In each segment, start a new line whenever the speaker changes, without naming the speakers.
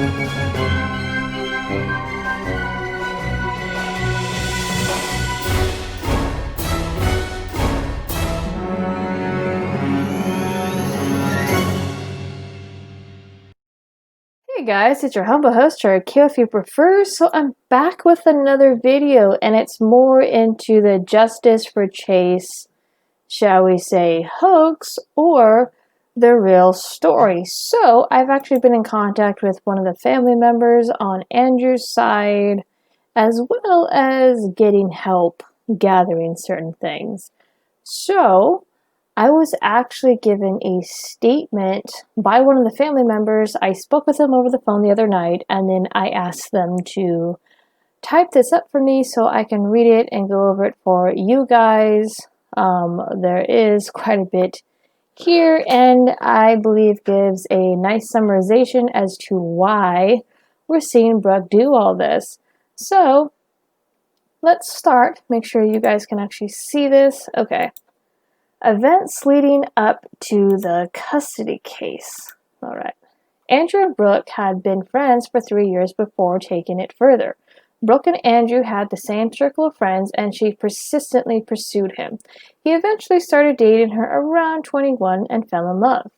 Hey guys, it's your humble host, Cherokee if you prefer. So I'm back with another video, and it's more into the justice for Chase, shall we say, hoax or the real story. So I've actually been in contact with one of the family members on Andrew's side, as well as getting help gathering certain things. So I was actually given a statement by one of the family members. I spoke with them over the phone the other night, and then I asked them to type this up for me so I can read it and go over it for you guys. There is quite a bit here, and I believe gives a nice summarization as to why we're seeing Brooke do all this. So let's start. Make sure you guys can actually see this. Okay. Events leading up to the custody case. All right. Andrew and Brooke had been friends for 3 years before taking it further. Brooke and Andrew had the same circle of friends, and she persistently pursued him. He eventually started dating her around 21 and fell in love.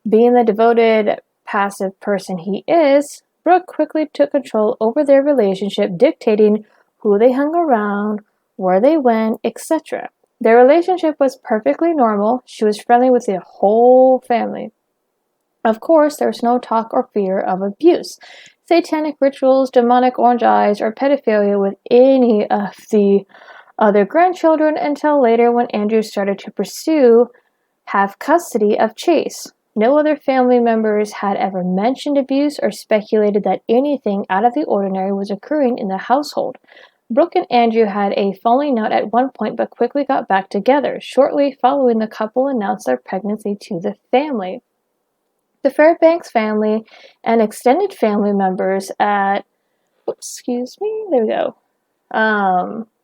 Being the devoted, passive person he is, Brooke quickly took control over their relationship, dictating who they hung around, where they went, etc. Their relationship was perfectly normal. She was friendly with the whole family. Of course, there was no talk or fear of abuse, satanic rituals, demonic orange eyes, or pedophilia with any of the other grandchildren until later when Andrew started to have custody of Chase. No other family members had ever mentioned abuse or speculated that anything out of the ordinary was occurring in the household. Brooke and Andrew had a falling out at one point but quickly got back together. Shortly following, the couple announced their pregnancy to the family. The Fairbanks family and extended family members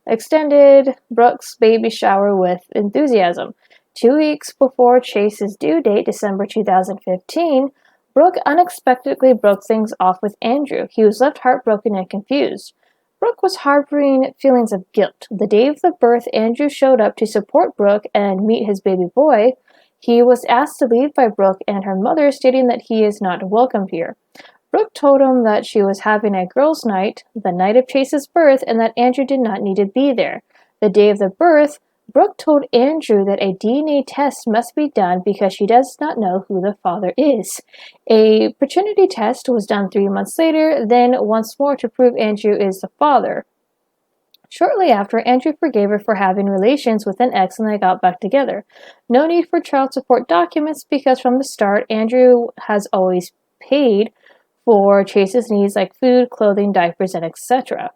extended Brooke's baby shower with enthusiasm. 2 weeks before Chase's due date, December 2015, Brooke unexpectedly broke things off with Andrew. He was left heartbroken and confused. Brooke was harboring feelings of guilt. The day of the birth, Andrew showed up to support Brooke and meet his baby boy. He was asked to leave by Brooke and her mother, stating that he is not welcome here. Brooke told him that she was having a girls' night, the night of Chase's birth, and that Andrew did not need to be there. The day of the birth, Brooke told Andrew that a DNA test must be done because she does not know who the father is. A paternity test was done 3 months later, then once more to prove Andrew is the father. Shortly after, Andrew forgave her for having relations with an ex and they got back together. No need for child support documents because from the start, Andrew has always paid for Chase's needs like food, clothing, diapers, and etc.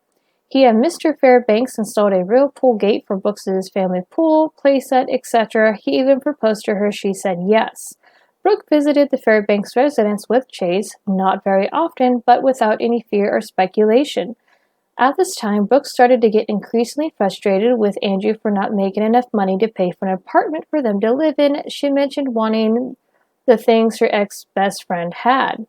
He and Mr. Fairbanks installed a real pool gate for Brooks' family pool, playset, etc. He even proposed to her. She said yes. Brooke visited the Fairbanks residence with Chase, not very often, but without any fear or speculation. At this time, Brooke started to get increasingly frustrated with Andrew for not making enough money to pay for an apartment for them to live in. She mentioned wanting the things her ex-best friend had.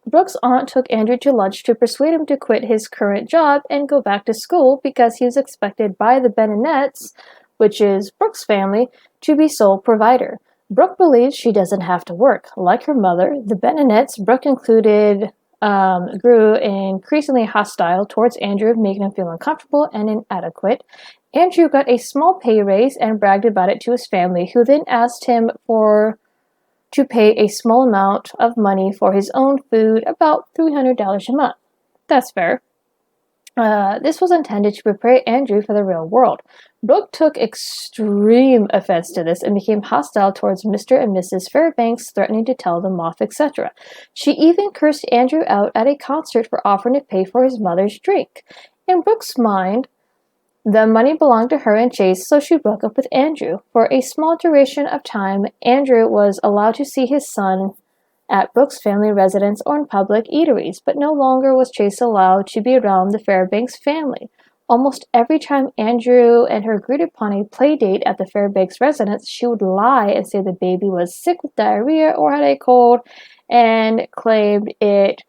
Brooke's aunt took Andrew to lunch to persuade him to quit his current job and go back to school because he was expected by the Bennett's, which is Brooke's family, to be sole provider. Brooke believes she doesn't have to work. Like her mother, the Bennett's, Brooke grew increasingly hostile towards Andrew, making him feel uncomfortable and inadequate. Andrew got a small pay raise and bragged about it to his family, who then asked him to pay a small amount of money for his own food, about $300 a month. That's fair. This was intended to prepare Andrew for the real world. Brooke took extreme offense to this and became hostile towards Mr. and Mrs. Fairbanks, threatening to tell them off, etc. She even cursed Andrew out at a concert for offering to pay for his mother's drink. In Brooke's mind, the money belonged to her and Chase, so she broke up with Andrew. For a small duration of time, Andrew was allowed to see his son at Brooke's family residence or in public eateries, but no longer was Chase allowed to be around the Fairbanks family. Almost every time Andrew and her agreed upon a play date at the Fairbanks residence, she would lie and say the baby was sick with diarrhea or had a cold and claimed it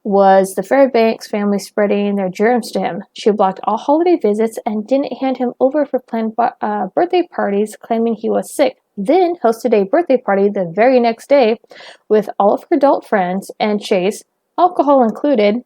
was the Fairbanks family spreading their germs to him. She blocked all holiday visits and didn't hand him over for planned birthday parties, claiming he was sick. Then hosted a birthday party the very next day with all of her adult friends and Chase, alcohol included.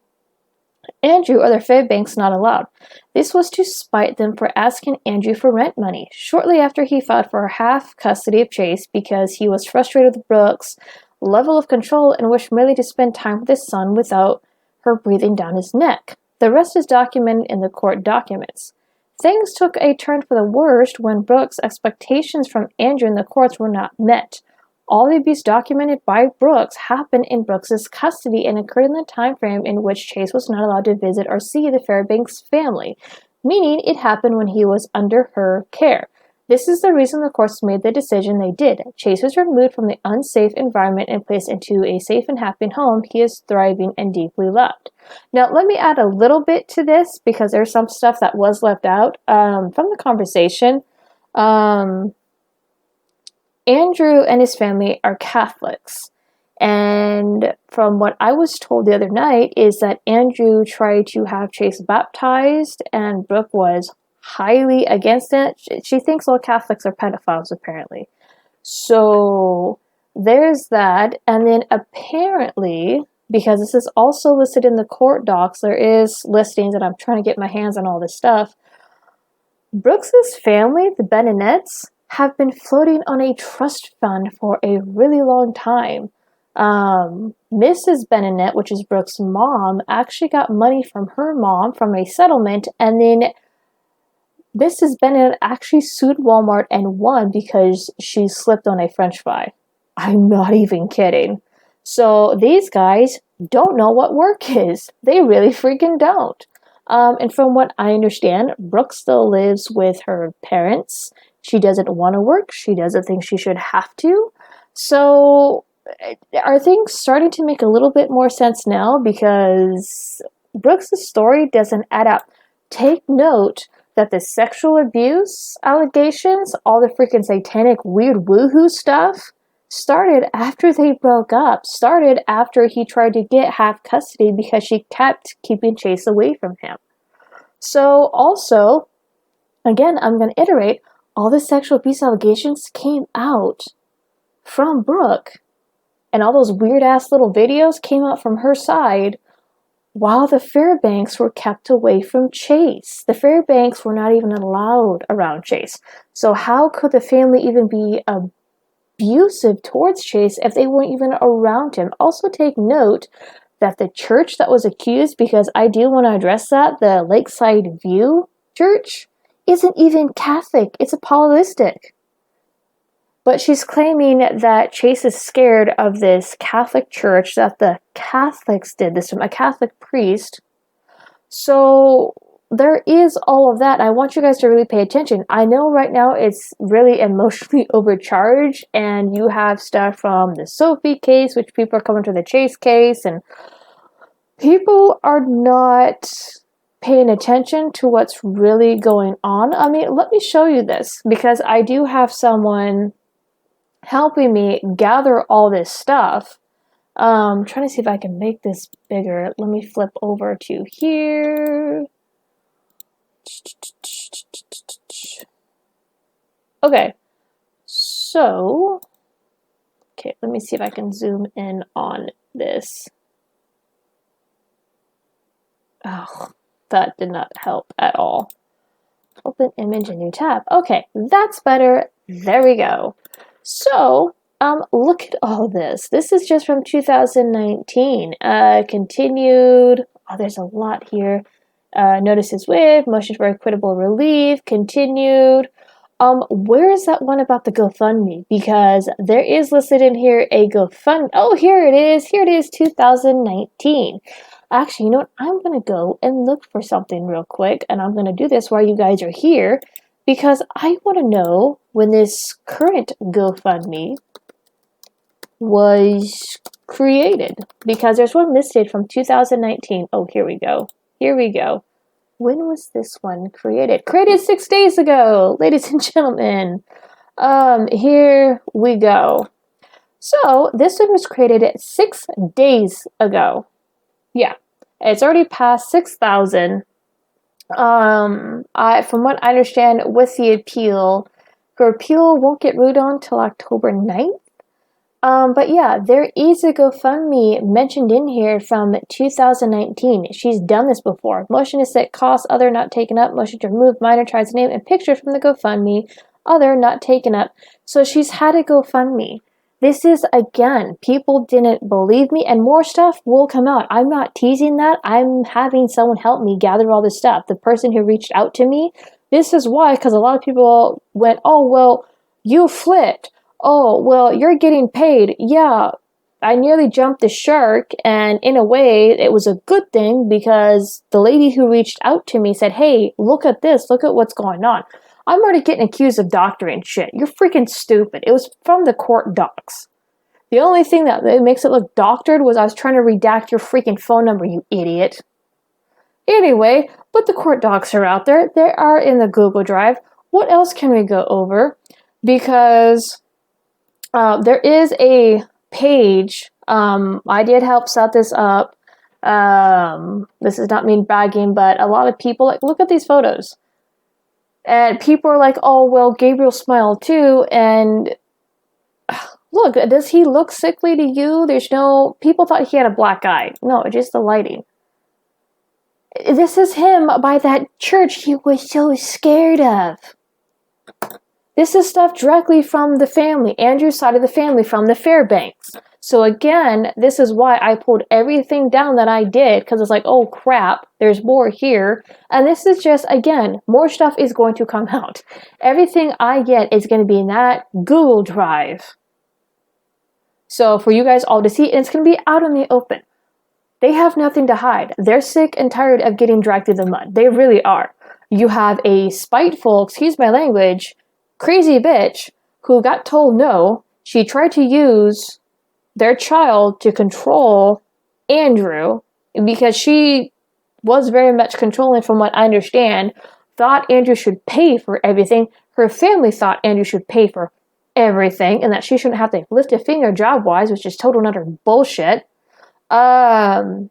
Andrew or the Fairbanks not allowed. This was to spite them for asking Andrew for rent money. Shortly after, he filed for half custody of Chase because he was frustrated with Brooks' level of control and wished merely to spend time with his son without her breathing down his neck. The rest is documented in the court documents. Things took a turn for the worst when Brooks' expectations from Andrew in the courts were not met. All the abuse documented by Brooks happened in Brooks's custody and occurred in the time frame in which Chase was not allowed to visit or see the Fairbanks family, meaning it happened when he was under her care. This is the reason the courts made the decision they did. Chase was removed from the unsafe environment and placed into a safe and happy home. He is thriving and deeply loved. Now, let me add a little bit to this because there's some stuff that was left out from the conversation. Andrew and his family are Catholics. And from what I was told the other night is that Andrew tried to have Chase baptized and Brooke was highly against it. She thinks all Catholics are pedophiles, apparently. So there's that. And then apparently, because this is also listed in the court docs, there is listings and I'm trying to get my hands on all this stuff. Brooks's family, the Bennett's, have been floating on a trust fund for a really long time. Mrs. Bennett, which is Brooks' mom, actually got money from her mom from a settlement, and then Mrs. Bennett actually sued Walmart and won because she slipped on a French fry. I'm not even kidding. So these guys don't know what work is. They really freaking don't. And from what I understand, Brooke still lives with her parents. She doesn't want to work. She doesn't think she should have to. So are things starting to make a little bit more sense now? Because Brooks' story doesn't add up. Take note that the sexual abuse allegations, all the freaking satanic weird woohoo stuff, started after they broke up. Started after he tried to get half custody because she kept keeping Chase away from him. So also, again, I'm going to iterate, all the sexual abuse allegations came out from Brooke, and all those weird-ass little videos came out from her side while the Fairbanks were kept away from Chase. The Fairbanks were not even allowed around Chase. So how could the family even be abusive towards Chase if they weren't even around him? Also take note that the church that was accused, because I do want to address that, the Lakeside View Church, isn't even Catholic. It's apologistic. But she's claiming that Chase is scared of this Catholic church, that the Catholics did this from a Catholic priest. So there is all of that. I want you guys to really pay attention. I know right now it's really emotionally overcharged, and you have stuff from the Sophie case, which people are coming to the Chase case, and people are not paying attention to what's really going on. I mean, let me show you this, because I do have someone helping me gather all this stuff. I'm trying to see if I can make this bigger. Let me flip over to here. Okay, so, okay, let me see if I can zoom in on this. Oh, that did not help at all. Open image, a new tab. Okay, that's better. There we go. So, look at all this. This is just from 2019. Continued. Oh, there's a lot here. Notices with, motion for equitable relief, continued. Where is that one about the GoFundMe? Because there is listed in here a GoFundMe. Oh, here it is. Here it is, 2019. Actually, you know what? I'm going to go and look for something real quick, and I'm going to do this while you guys are here, because I want to know when this current GoFundMe was created, because there's one listed from 2019. Oh, here we go. Here we go. When was this one created? Created 6 days ago, ladies and gentlemen. Here we go. So this one was created 6 days ago. Yeah, it's already past 6,000. From what I understand, with the appeal, her appeal won't get ruled on till October 9th. But yeah, there is a GoFundMe mentioned in here from 2019. She's done this before. Motion to set costs, other not taken up. Motion to remove minor tries name and pictures from the GoFundMe, other not taken up. So she's had a GoFundMe. This is, again, people didn't believe me, and more stuff will come out. I'm not teasing that. I'm having someone help me gather all this stuff. The person who reached out to me, this is why, because a lot of people went, oh, well, you flipped. Oh, well, you're getting paid. Yeah, I nearly jumped the shark, and in a way, it was a good thing because the lady who reached out to me said, hey, look at this. Look at what's going on. I'm already getting accused of doctoring shit. You're freaking stupid. It was from the court docs. The only thing that makes it look doctored was I was trying to redact your freaking phone number, you idiot. Anyway, but the court docs are out there. They are in the Google Drive. What else can we go over? Because there is a page. I did help set this up. This is not me bragging, but a lot of people, like, look at these photos. And people are like, oh, well, Gabriel smiled too. And look, does he look sickly to you? There's no... People thought he had a black eye. No, just the lighting. This is him by that church he was so scared of. This is stuff directly from the family, Andrew's side of the family, from the Fairbanks. So again, this is why I pulled everything down that I did, because it's like, oh crap, there's more here. And this is just, again, more stuff is going to come out. Everything I get is going to be in that Google Drive. So for you guys all to see, and it's going to be out in the open. They have nothing to hide. They're sick and tired of getting dragged through the mud. They really are. You have a spiteful, excuse my language, crazy bitch who got told no. She tried to use their child to control Andrew because she was very much controlling, from what I understand, thought Andrew should pay for everything. Her family thought Andrew should pay for everything and that she shouldn't have to lift a finger job-wise, which is total and utter bullshit. And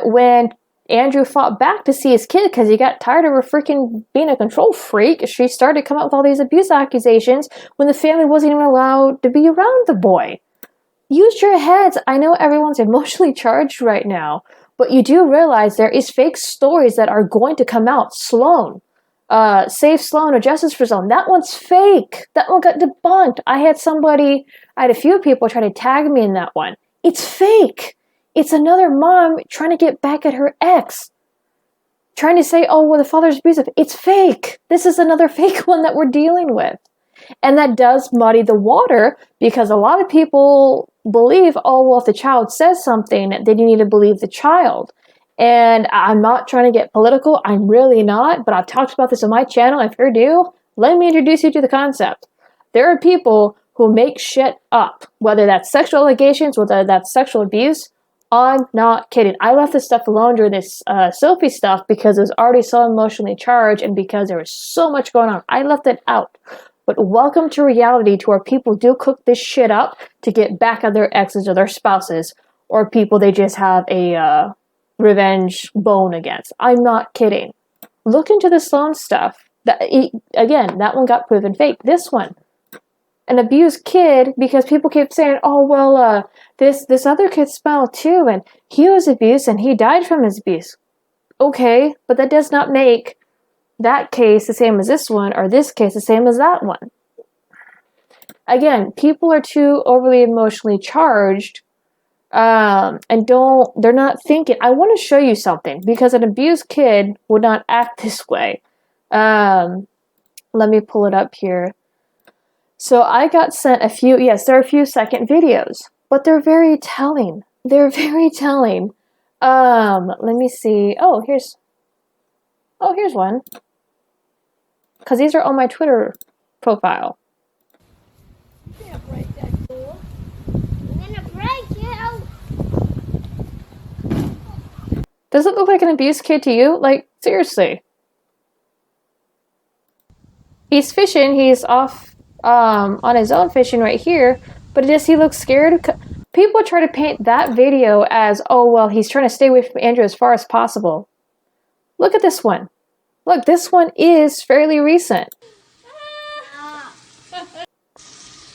when Andrew fought back to see his kid because he got tired of her freaking being a control freak, she started to come up with all these abuse accusations when the family wasn't even allowed to be around the boy. Use your heads. I know everyone's emotionally charged right now, but you do realize there is fake stories that are going to come out. Sloan. Save Sloan or Justice for Sloan. That one's fake. That one got debunked. I had a few people try to tag me in that one. It's fake. It's another mom trying to get back at her ex. Trying to say, oh, well, the father's abusive. It's fake. This is another fake one that we're dealing with. And that does muddy the water because a lot of people believe, oh, well, if the child says something, then you need to believe the child. And I'm not trying to get political. I'm really not. But I've talked about this on my channel. If you're new, let me introduce you to the concept. There are people who make shit up, whether that's sexual allegations, whether that's sexual abuse. I'm not kidding. I left this stuff alone during this Sophie stuff because it was already so emotionally charged and because there was so much going on. I left it out. But welcome to reality, to where people do cook this shit up to get back at their exes or their spouses, or people they just have a revenge bone against. I'm not kidding. Look into the Sloan stuff. Again, that one got proven fake. This one, an abused kid, because people keep saying, oh, well, this other kid smiled too, and he was abused, and he died from his abuse. Okay, but that does not make that case the same as this one, or this case the same as that one. Again, people are too overly emotionally charged, and they're not thinking. I want to show you something, because an abused kid would not act this way. Let me pull it up here. So I got sent there are a few second videos, but they're very telling. They're very telling. Let me see. Here's one. Because these are on my Twitter profile.
You're gonna break that door. I'm gonna break you.
Does it look like an abused kid to you? Like, seriously. He's fishing. He's off on his own fishing right here. But does he look scared? People try to paint that video as, oh, well, he's trying to stay away from Andrew as far as possible. Look at this one. Look, this one is fairly recent.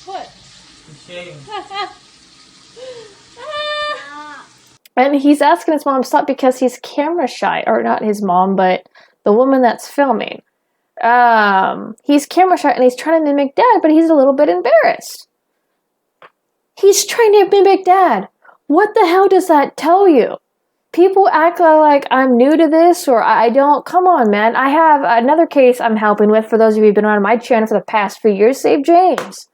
What?
Shame.
And he's asking his mom to stop because he's camera shy. Or not his mom, but the woman that's filming. He's camera shy and he's trying to mimic Dad, but he's a little bit embarrassed. He's trying to mimic Dad. What the hell does that tell you? People act like I'm new to this or I don't. Come on, man. I have another case I'm helping with for those of you who've been on my channel for the past few years. Save James.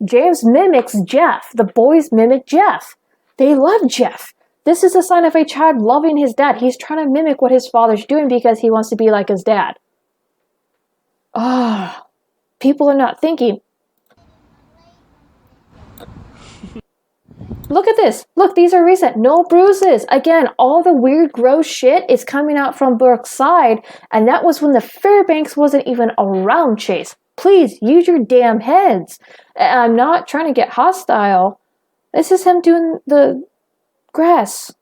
James mimics Jeff. The boys mimic Jeff. They love Jeff. This is a sign of a child loving his dad. He's trying to mimic what his father's doing because he wants to be like his dad. People are not thinking. Look at this. Look, these are recent. No bruises. Again, all the weird, gross shit is coming out from Brooke's side, and that was when the Fairbanks wasn't even around Chase. Please, use your damn heads. I'm not trying to get hostile. This is him doing the grass.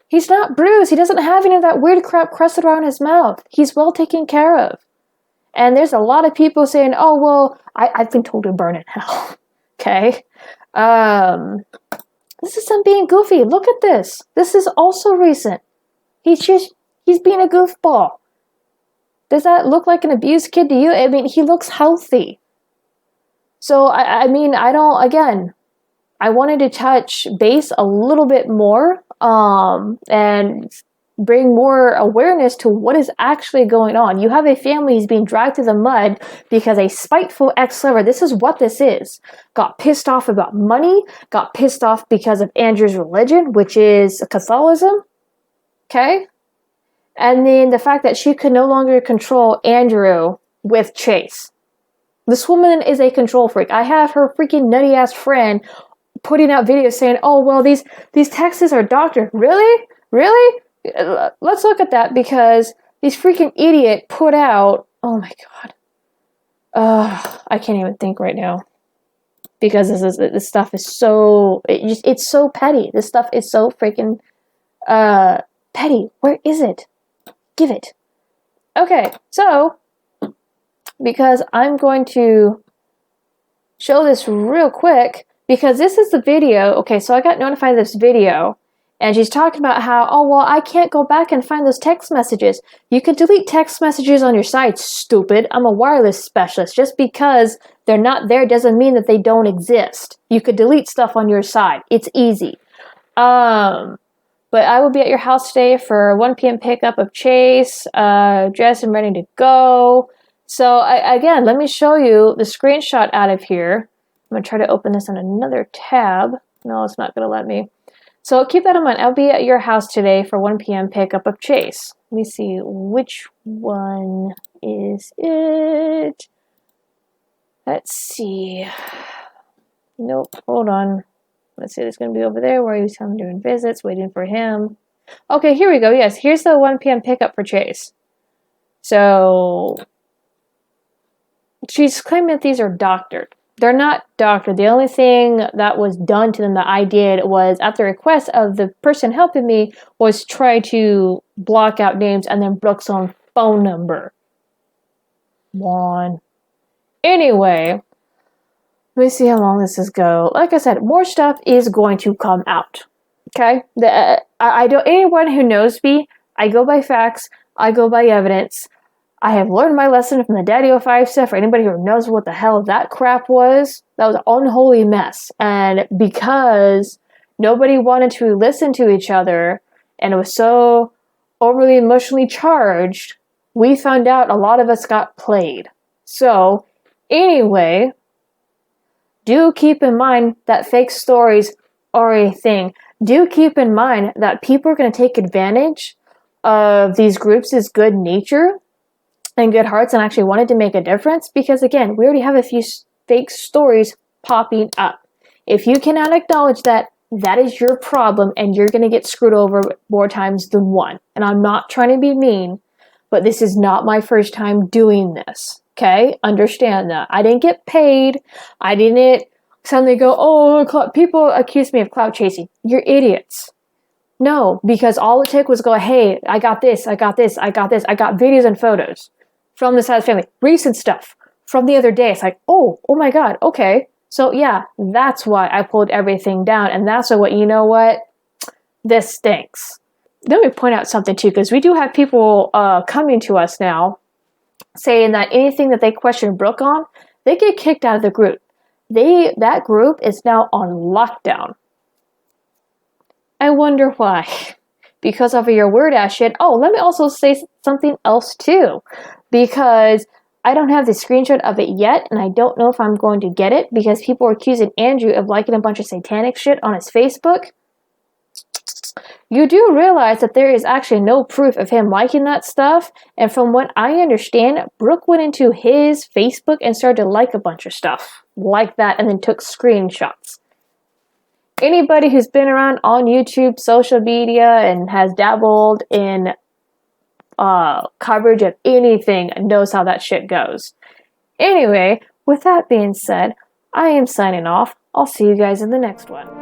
He's not bruised. He doesn't have any of that weird crap crusted around his mouth. He's well taken care of. And there's a lot of people saying, oh, well, I've been told to burn in hell. Okay? This is him being goofy. Look at this. This is also recent. He's being a goofball. Does that look like an abused kid to you? I mean, he looks healthy. So, I mean, I wanted to touch base a little bit more, and bring more awareness to what is actually going on. You have a family who's being dragged through the mud because a spiteful ex-lover, this is what this is, got pissed off about money, got pissed off because of Andrew's religion, which is Catholicism, okay? And then the fact that she could no longer control Andrew with Chase. This woman is a control freak. I have her freaking nutty-ass friend putting out videos saying, oh, well, these texts are doctored. Really? Really? Let's look at that because these freaking idiot put out, oh my god. I can't even think right now. Because this stuff is so, it's so petty. This stuff is so freaking petty. Where is it? Give it. Okay, so, because I'm going to show this real quick, because this is the video. Okay, so I got notified of this video, and she's talking about how, oh, well, I can't go back and find those text messages. You can delete text messages on your site, stupid. I'm a wireless specialist. Just because they're not there doesn't mean that they don't exist. You could delete stuff on your side. It's easy. But I will be at your house today for 1 p.m. pickup of Chase, dressed and ready to go. So, again, let me show you the screenshot out of here. I'm going to try to open this on another tab. No, it's not going to let me. So keep that in mind. I'll be at your house today for 1 p.m. pickup of Chase. Let me see. Which one is it? Let's see. Nope. Hold on. Let's see. It's going to be over there where he was doing visits, waiting for him. Okay, here we go. Yes, here's the 1 p.m. pickup for Chase. So she's claiming that these are doctored. They're not doctored. The only thing that was done to them that I did was, at the request of the person helping me, was try to block out names and then Brooke's own phone number. Come on. Anyway, let me see how long this is go. Like I said, more stuff is going to come out. Okay? I don't. Anyone who knows me, I go by facts. I go by evidence. I have learned my lesson from the Daddy 05 stuff. For anybody who knows what the hell that crap was, that was an unholy mess. And because nobody wanted to listen to each other, and it was so overly emotionally charged, we found out a lot of us got played. So, anyway, do keep in mind that fake stories are a thing. Do keep in mind that people are going to take advantage of these groups' good nature and good hearts and actually wanted to make a difference, because again, we already have a few fake stories popping up. If you cannot acknowledge that, that is your problem, and you're going to get screwed over more times than one. And I'm not trying to be mean, but this is not my first time doing this. Okay? Understand that. I didn't get paid. I didn't Suddenly go, oh, people accuse me of clout chasing. You're idiots. No, because all it took was go, hey, I got this, I got this, I got this. I got videos and photos from the Silas family. Recent stuff from the other day. It's like, oh my God, okay. So yeah, that's why I pulled everything down. And that's what, you know what? This stinks. Let me point out something too, because we do have people coming to us now saying that anything that they question Brooke on, they get kicked out of the group. That group is now on lockdown. I wonder why. Because of your weird ass shit. Oh, let me also say something else too. Because I don't have the screenshot of it yet, and I don't know if I'm going to get it, because people are accusing Andrew of liking a bunch of satanic shit on his Facebook. You do realize that there is actually no proof of him liking that stuff, and from what I understand, Brooke went into his Facebook and started to like a bunch of stuff like that, and then took screenshots. Anybody who's been around on YouTube, social media, and has dabbled in coverage of anything knows how that shit goes. Anyway, with that being said, I am signing off. I'll see you guys in the next one.